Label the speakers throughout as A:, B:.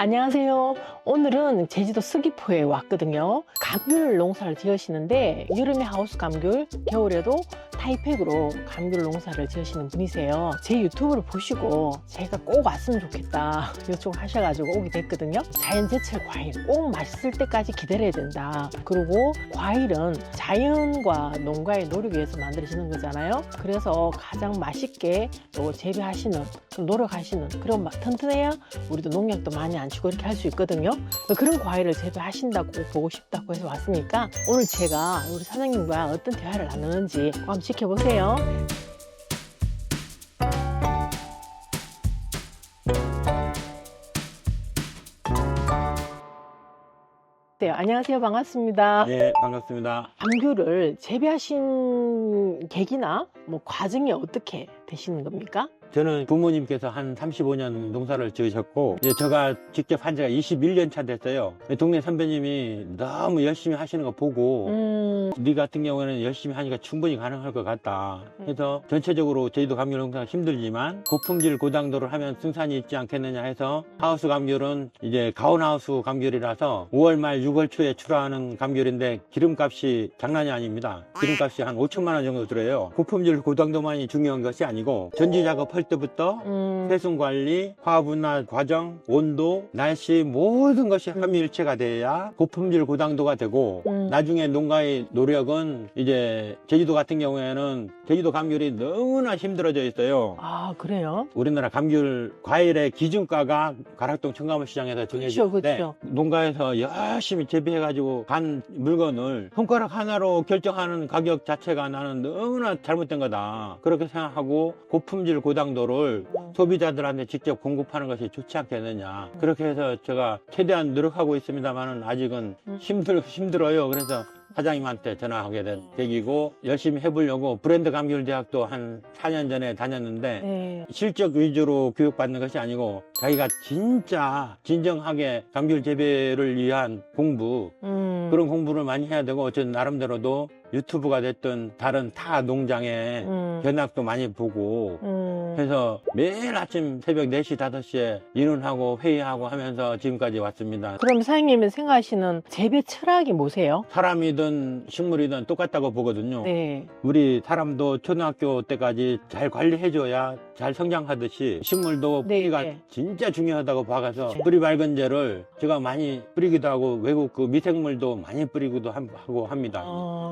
A: 안녕하세요. 오늘은 제주도 서귀포에 왔거든요. 감귤 농사를 지으시는데 여름에 하우스 감귤, 겨울에도 타이팩으로 감귤 농사를 지으시는 분이세요. 제 유튜브를 보시고 제가 꼭 왔으면 좋겠다 요청을 하셔가지고 오게 됐거든요. 자연 제철 과일 꼭 맛있을 때까지 기다려야 된다. 그리고 과일은 자연과 농가의 노력 위해서 만들어지는 거잖아요. 그래서 가장 맛있게 또 재배하시는, 노력하시는, 그리고 막 튼튼해야 우리도 농약도 많이 안 치고 이렇게 할 수 있거든요. 그런 과일을 재배하신다고 보고 싶다고 해서 왔으니까 오늘 제가 우리 사장님과 어떤 대화를 나누는지 한번 지켜보세요. 네, 안녕하세요. 반갑습니다.
B: 네, 반갑습니다.
A: 감귤을 재배하신 계기나 뭐 과정이 어떻게 되시는 겁니까?
B: 저는 부모님께서 한 35년 농사를 지으셨고, 이제 제가 직접 한 지가 21년 차 됐어요. 동네 선배님이 너무 열심히 하시는 거 보고, 네 같은 경우에는 열심히 하니까 충분히 가능할 것 같다. 그래서 전체적으로 제주도 감귤 농사가 힘들지만 고품질 고당도를 하면 승산이 있지 않겠느냐 해서 하우스 감귤은 이제 가온하우스 감귤이라서 5월 말 6월 초에 출하하는 감귤인데 기름값이 장난이 아닙니다. 기름값이 한 5천만 원 정도 들어요. 고품질 고당도만이 중요한 것이 아니고 전지 작업할 때부터 세순 관리, 화분화 과정, 온도, 날씨 모든 것이 함유일체가 돼야 고품질 고당도가 되고 나중에 농가의 노력은 이제 제주도 같은 경우에는 제주도 감귤이 너무나 힘들어져 있어요.
A: 아, 그래요?
B: 우리나라 감귤 과일의 기준가가 가락동 청가물 시장에서 정해지는데
A: 그렇죠.
B: 농가에서 열심히 재배해가지고 간 물건을 손가락 하나로 결정하는 가격 자체가 나는 너무나 잘못된 거다. 그렇게 생각하고 고품질 고당도를 소비자들한테 직접 공급하는 것이 좋지 않겠느냐. 그렇게 해서 제가 최대한 노력하고 있습니다만은 아직은 힘들어요. 그래서 사장님한테 전화하게 된 계기고 열심히 해보려고 브랜드 감귤 대학도 한 4년 전에 다녔는데
A: 네.
B: 실적 위주로 교육받는 것이 아니고 자기가 진짜 진정하게 감귤 재배를 위한 공부 그런 공부를 많이 해야 되고 저 나름대로도 유튜브가 됐든 다른 타 농장의 견학도 많이 보고 해서 매일 아침 새벽 4시, 5시에 인원하고 회의하고 하면서 지금까지 왔습니다.
A: 그럼 사장님이 생각하시는 재배 철학이 뭐세요?
B: 사람이든 식물이든 똑같다고 보거든요.
A: 네.
B: 우리 사람도 초등학교 때까지 잘 관리해줘야 잘 성장하듯이 식물도
A: 네,
B: 뿌리가
A: 네.
B: 진짜 중요하다고 봐서
A: 네.
B: 뿌리 맑은 제를 제가 많이 뿌리기도 하고 외국 그 미생물도 많이 뿌리기도 하고 합니다.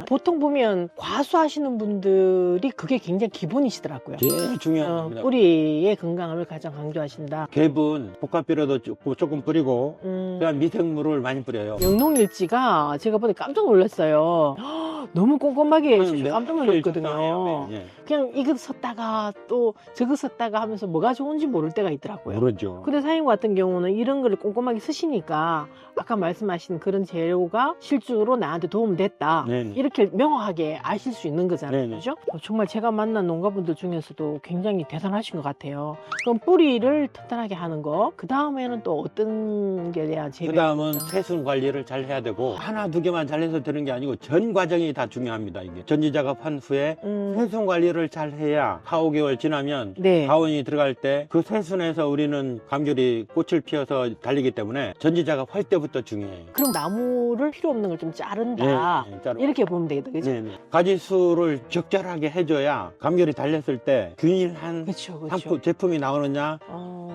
A: 보통 보면 과수하시는 분들이 그게 굉장히 기본이시더라고요.
B: 제일 중요한 겁니다.
A: 뿌리의 건강을 가장 강조하신다.
B: 갭은 복합비료도 조금 뿌리고 그다음 미생물을 많이 뿌려요.
A: 영농일지가 제가 보니 깜짝 놀랐어요. 너무 꼼꼼하게 해주셔서 깜짝 놀랐거든요.
B: 예.
A: 그냥 이거 섰다가 또 저거 섰다가 하면서 뭐가 좋은지 모를 때가 있더라고요.
B: 모르죠.
A: 근데 사장님 같은 경우는 이런 거를 꼼꼼하게 쓰시니까 아까 말씀하신 그런 재료가 실제로 나한테 도움됐다.
B: 네네.
A: 이렇게 명확하게 아실 수 있는 거잖아요.
B: 네네.
A: 그죠? 정말 제가 만난 농가분들 중에서도 굉장히 대단하신 것 같아요. 그럼 뿌리를 튼튼하게 하는 거, 그 다음에는 또 어떤 게 돼야 재배?
B: 그 다음은 세순 관리를 잘 해야 되고 하나 두 개만 잘해서 되는 게 아니고 전 과정이 다 중요합니다. 이게 전지 작업한 후에 세순 관리를 잘 해야 4, 5개월 지나면
A: 네.
B: 가온이 들어갈 때 그 세순에서 우리는 감귤이 꽃을 피워서 달리기 때문에 전지 작업할 때부터 중요해요.
A: 그럼 나무를 필요 없는 걸 좀 자른다.
B: 네, 자르고.
A: 이렇게 보면 되겠다. 그죠?
B: 네네. 가지수를 적절하게 해줘야 감귤이 달렸을 때 균일한
A: 그렇죠.
B: 제품이 나오느냐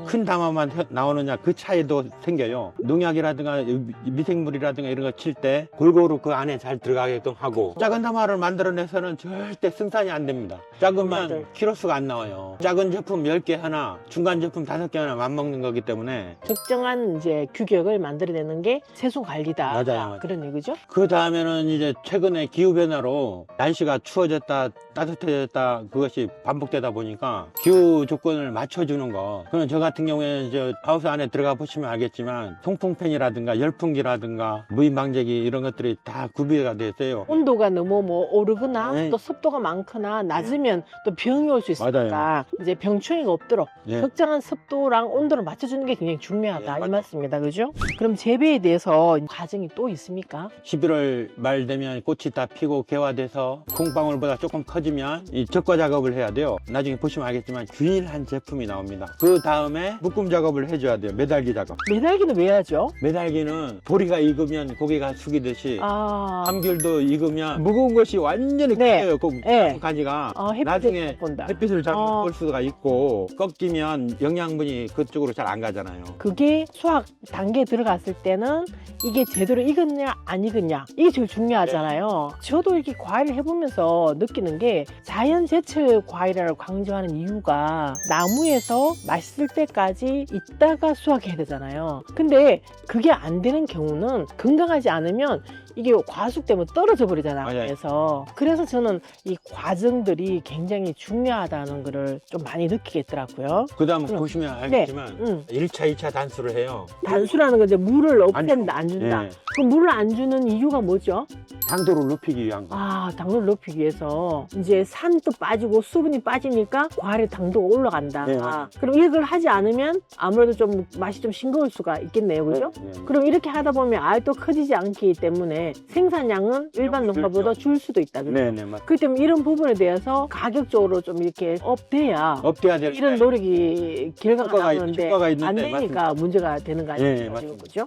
B: 큰 담화만 나오느냐 그 차이도 생겨요. 농약이라든가 미생물이라든가 이런 거 칠 때 골고루 그 안에 잘 들어가게끔 하고 작은 담화를 만들어내서는 절대 생산이 안 됩니다. 작으면
A: 맞아요.
B: 키로수가 안 나와요. 작은 제품 10개 하나 중간 제품 5개 하나 맞먹는 거기 때문에
A: 적정한 이제 규격을 만들어내는 게 세수 관리다.
B: 맞아요.
A: 그런 얘기죠?
B: 그 다음에는 이제 최근에 기후변화로 날씨가 추워졌다 따뜻해졌다 그것이 반복되다 보니까 기후 조건을 맞춰주는 거. 그럼 저 같은 경우에는 저 하우스 안에 들어가 보시면 알겠지만 통풍팬이라든가 열풍기라든가 무인방제기 이런 것들이 다 구비가 되어 있어요.
A: 온도 온도가 너무 뭐 오르거나
B: 네.
A: 또 습도가 많거나 낮으면 또 병이 올 수 있으니까 이제 병충해가 없도록
B: 네.
A: 적정한 습도랑 온도를 맞춰주는 게 굉장히 중요하다.
B: 네,
A: 이
B: 맞아요.
A: 말씀입니다. 그죠? 그럼 재배에 대해서 과정이 또 있습니까?
B: 11월 말 되면 꽃이 다 피고 개화돼서 콩방울보다 조금 커지면 이 적과 작업을 해야 돼요. 나중에 보시면 알겠지만 균일한 제품이 나옵니다. 그 다음에 묶음 작업을 해줘야 돼요. 매달기 작업.
A: 매달기는 왜 하죠?
B: 매달기는 보리가 익으면 고개가 숙이듯이
A: 아,
B: 감귤도 익으면 무거운 것이 완전히
A: 네.
B: 커요. 그
A: 네.
B: 가지가
A: 햇빛을
B: 나중에
A: 본다.
B: 햇빛을 잘
A: 어.
B: 볼 수가 있고 꺾이면 영양분이 그쪽으로 잘 안 가잖아요.
A: 그게 수확 단계에 들어갔을 때는 이게 제대로 익었냐 안 익었냐 이게 제일 중요하잖아요. 저도 이렇게 과일을 해보면서 느끼는 게 자연 제철 과일이라고 강조하는 이유가 나무에서 맛있을 때까지 있다가 수확해야 되잖아요. 근데 그게 안 되는 경우는 건강하지 않으면 이게 과숙 때문에 떨어져 버리잖아요.
B: 맞아요.
A: 그래서 저는 이 과정들이 굉장히 중요하다는 거를 좀 많이 느끼겠더라고요.
B: 그 다음
A: 그럼.
B: 보시면 알겠지만
A: 네.
B: 1차, 2차 단수를 해요.
A: 단수라는 건 이제 물을 없앤다, 안 준다.
B: 네.
A: 그럼 물을 안 주는 이유가 뭐죠?
B: 당도를 높이기 위한 거.
A: 아, 당도를 높이기 위해서 이제 산도 빠지고 수분이 빠지니까 과일의 당도가 올라간다.
B: 네, 맞아요.
A: 그럼 이걸 하지 않으면 아무래도 좀 맛이 좀 싱거울 수가 있겠네요, 그죠?
B: 네.
A: 그럼 이렇게 하다 보면 알도 커지지 않기 때문에 생산량은 일반 농가보다 줄 수도 있다, 그죠?
B: 네네, 맞.
A: 그렇기 때문에 이런 부분에 대해서 가격적으로 좀 이렇게 업돼야
B: 업돼야 될
A: 이런 노력이 결과가
B: 효과가
A: 나오는데
B: 효과가 있는데,
A: 안 되니까
B: 맞습니다.
A: 문제가 되는 거
B: 네,
A: 아니에요?
B: 맞습니다.
A: 그죠?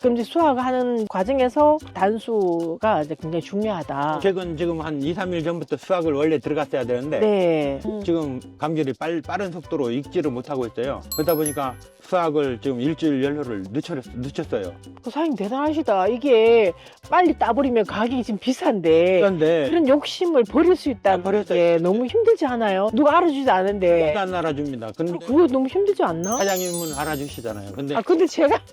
A: 그럼 이제 수확하는 과정에서 단수가 이제 굉장히 중요하다.
B: 최근 지금 한 2, 3일 전부터 수확을 원래 들어갔어야 되는데
A: 네.
B: 지금 감귤이 빠른 속도로 익지를 못하고 있어요. 그러다 보니까 수확을 지금 일주일 연료를 늦췄어요.
A: 사장님 대단하시다. 이게 빨리 따버리면 가격이 지금 비싼데
B: 그런데
A: 그런 욕심을 버릴 수 있다는
B: 버렸어요.
A: 게 너무 힘들지 않아요? 누가 알아주지도 않은데
B: 안 알아줍니다. 근데
A: 그거 너무 힘들지 않나?
B: 사장님은 알아주시잖아요. 근데
A: 근데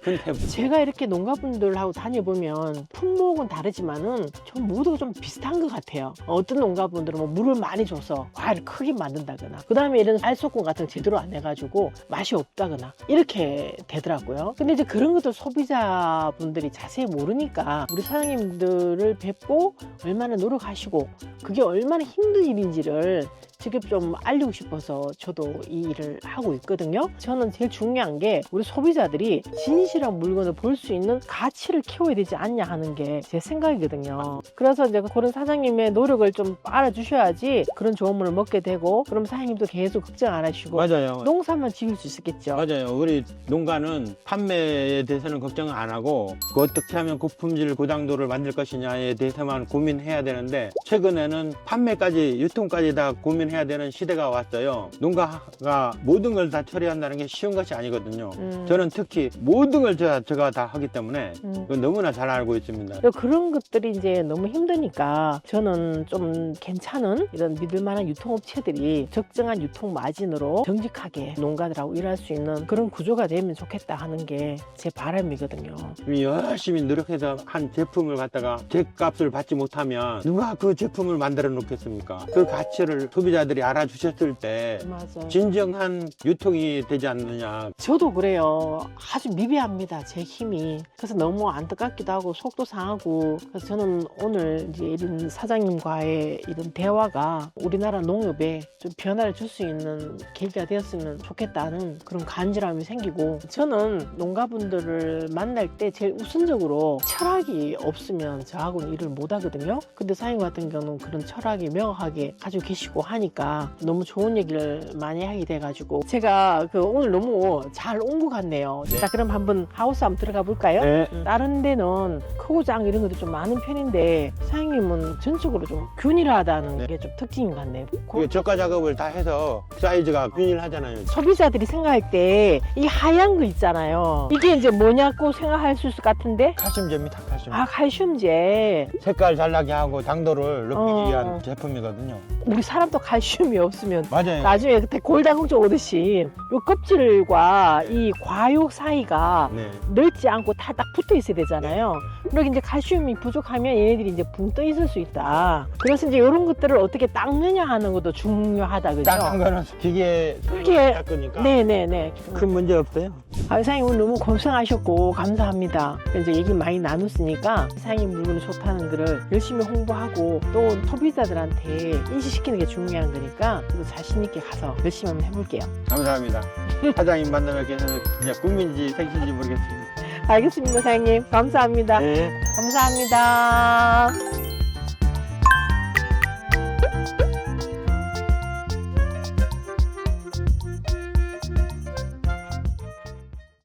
B: 근데
A: 제가 이렇게 농가분들하고 다녀보면 품목은 다르지만은 전 모두가 좀 비슷한 것 같아요. 어떤 농가분들은 뭐 물을 많이 줘서 과일을 크게 만든다거나 그 다음에 이런 알속금 같은 거 제대로 안 해가지고 맛이 없다거나 이렇게 되더라고요. 근데 이제 그런 것들 소비자분들이 자세히 모르니까 우리 사장님들을 뵙고 얼마나 노력하시고 그게 얼마나 힘든 일인지를 직접 좀 알리고 싶어서 저도 이 일을 하고 있거든요. 저는 제일 중요한 게 우리 소비자들이 진실한 물건을 볼 수 있는 가치를 키워야 되지 않냐 하는 게 제 생각이거든요. 그래서 이제 그런 사장님의 노력을 좀 알아주셔야지 그런 좋은 물을 먹게 되고 그럼 사장님도 계속 걱정 안 하시고
B: 맞아요.
A: 농사만 지을 수 있겠죠.
B: 맞아요. 우리 농가는 판매에 대해서는 걱정 안 하고 그 어떻게 하면 고품질 고당도를 만들 것이냐에 대해서만 고민해야 되는데 최근에는 판매까지 유통까지 다 고민해야 되는 시대가 왔어요. 농가가 모든 걸 다 처리한다는 게 쉬운 것이 아니거든요. 저는 특히 모든 걸 제가 다 하기 때문에 그건 너무나 잘 알고 있습니다.
A: 그런 것들이 이제 너무 힘드니까 저는 좀 괜찮은 이런 믿을만한 유통업체들이 적정한 유통 마진으로 정직하게 농가들하고 일할 수 있는 그런 구조가 되면 좋겠다 하는 게 제 바람이거든요.
B: 열심히 노력해서 한 제품을 갖다가 제 값을 받지 못하면 누가 그 제품을 만들어 놓겠습니까? 그 가치를 소비자들이 알아주셨을 때
A: 맞아요.
B: 진정한 유통이 되지 않느냐.
A: 저도 그래요. 아주 미비합니다. 제 힘이. 그래서 너무 안타깝기도 하고 속도 상하고 그래서 저는 오늘 이제 이런 사장님과의 이런 대화가 우리나라 농업에 좀 변화를 줄 수 있는 계기가 되었으면 좋겠다는 그런 간절함이 생기고 저는 농가분들을 만날 때 제일 우선적으로 철학이 없으면 저하고는 일을 못 하거든요. 근데 사장님 같은 경우는 그런 철학이 명확하게 가지고 계시고 하니까 너무 좋은 얘기를 많이 하게 돼가지고 제가 오늘 너무 잘 온 것 같네요.
B: 네.
A: 자, 그럼 한번 하우스 한번 들어가 볼까요?
B: 네.
A: 다른 데는 크고 작 이런 것도 좀 많은 편인데 사장님은 전적으로 좀 균일하다는
B: 네.
A: 게 좀 특징인 것 같네요.
B: 그 저가 작업을 다 해서 사이즈가 균일하잖아요.
A: 소비자들이 생각할 때 이 하얀 거 있잖아요. 이게 이제 뭐냐고 생각할 수 있을 것 같은데
B: 칼슘제입니다. 칼슘.
A: 칼슘제.
B: 색깔 잘 나게 하고 당도를 높이기 위한
A: 어.
B: 제품이거든요.
A: 우리 사람도 칼슘이 없으면
B: 맞아요.
A: 나중에 그때 골다공증 오듯이 요 껍질과 이 과육 사이가
B: 네.
A: 넓지 않고 다 딱 붙어 있어야 되잖아요. 그러게 이제 칼슘이 부족하면 얘네들이 이제 붕 떠 있을 수 있다. 그래서 이제 이런 것들을 어떻게 닦느냐 하는 것도 중요하다, 그죠?
B: 딴 거는 기계
A: 그게-
B: 닦으니까
A: 네네네.
B: 큰 문제 없어요.
A: 사장님 오늘 너무 고생하셨고 감사합니다. 이제 얘기 많이 나눴으니 보니까 사장님 물건이 좋다는 거를 열심히 홍보하고 또 소비자들한테 인식시키는 게 중요한 거니까 저도 자신 있게 가서 열심히 한번 해볼게요.
B: 감사합니다. 사장님 만나뵙게 해서 진짜 꿈인지 생신인지 모르겠습니다.
A: 알겠습니다, 사장님. 감사합니다.
B: 네.
A: 감사합니다.